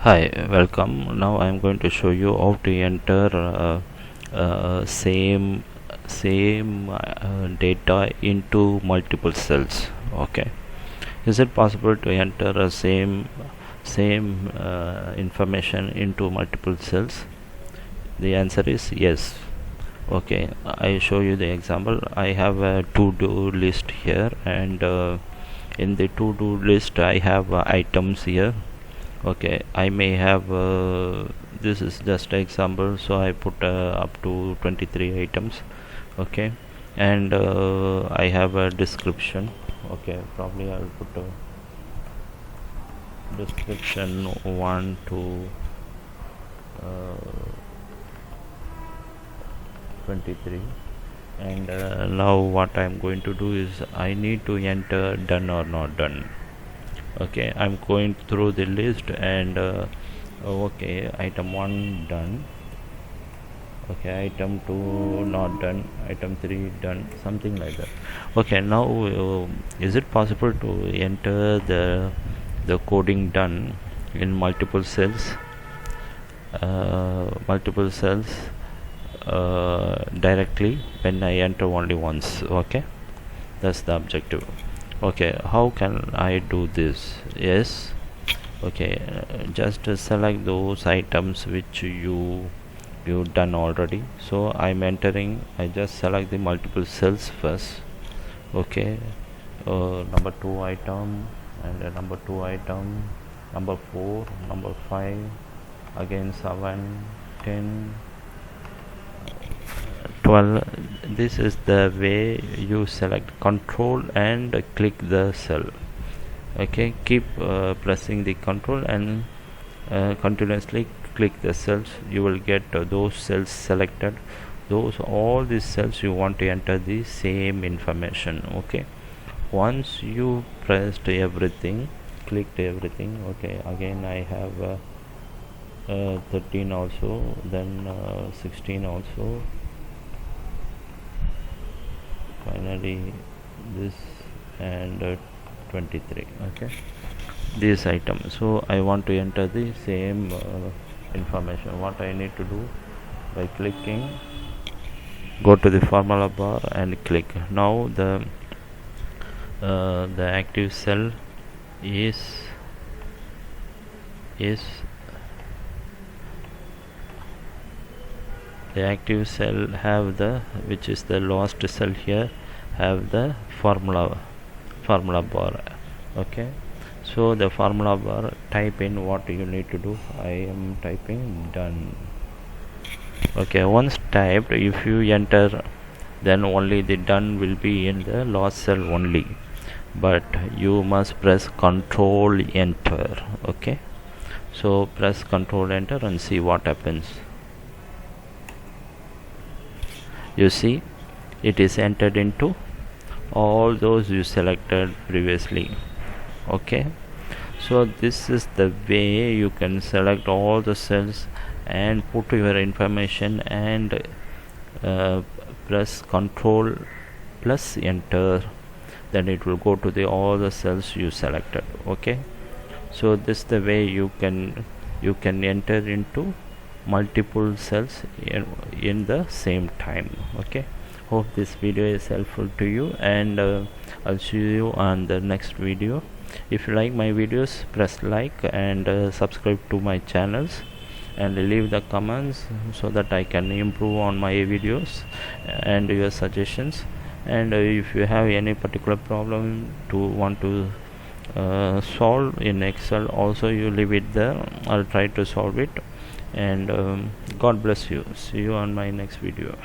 Hi, welcome. Now I am going to show you how to enter same data into multiple cells. Okay, is it possible to enter a same information into multiple cells? The answer is yes. Okay, I show you the example. I have a to-do list here, and in the to-do list I have items here. Okay, I may have this is just an example, so I put up to 23 items. Okay, and I have a description. Okay, probably I'll put a description 1 to 23. And now what I'm going to do is I need to enter done or not done. Okay, I'm going through the list, and okay, item 1 done, okay, item 2 not done, item 3 done, something like that. Okay, now is it possible to enter the coding done in multiple cells directly when I enter only once? Okay, that's the objective. Okay, how can I do this? Yes, okay, just select those items which you done already. So I'm entering, I just select the multiple cells first. Okay, number 2 item, and number 2 item, number 4, number 5, again 7, 10, 12. This is the way you select. Control and click the cell. Okay, keep pressing the control and continuously click the cells. You will get those cells selected. All these cells you want to enter the same information. Okay, once you pressed everything, clicked everything. Okay, again I have 13 also, then 16 also, finally this, and 23. Okay, this item. So I want to enter the same information. What I need to do, by clicking, go to the formula bar and click. Now the active cell is the active cell have the, which is the last cell here, have the formula bar. Okay, so the formula bar, type in what you need to do. I am typing done. Okay, once typed, if you enter, then only the done will be in the last cell only, but you must press control enter. Okay, so press control enter and see what happens. You see, it is entered into all those you selected previously. Okay, so this is the way you can select all the cells and put your information, and press control plus enter, then it will go to the all the cells you selected. Okay, so this is the way you can enter into multiple cells in the same time. Okay, hope this video is helpful to you, and I'll see you on the next video. If you like my videos, press like and subscribe to my channels, and leave the comments so that I can improve on my videos and your suggestions. And if you have any particular problem to want to solve in Excel, also you leave it there. I'll try to solve it, and God bless you. See you on my next video.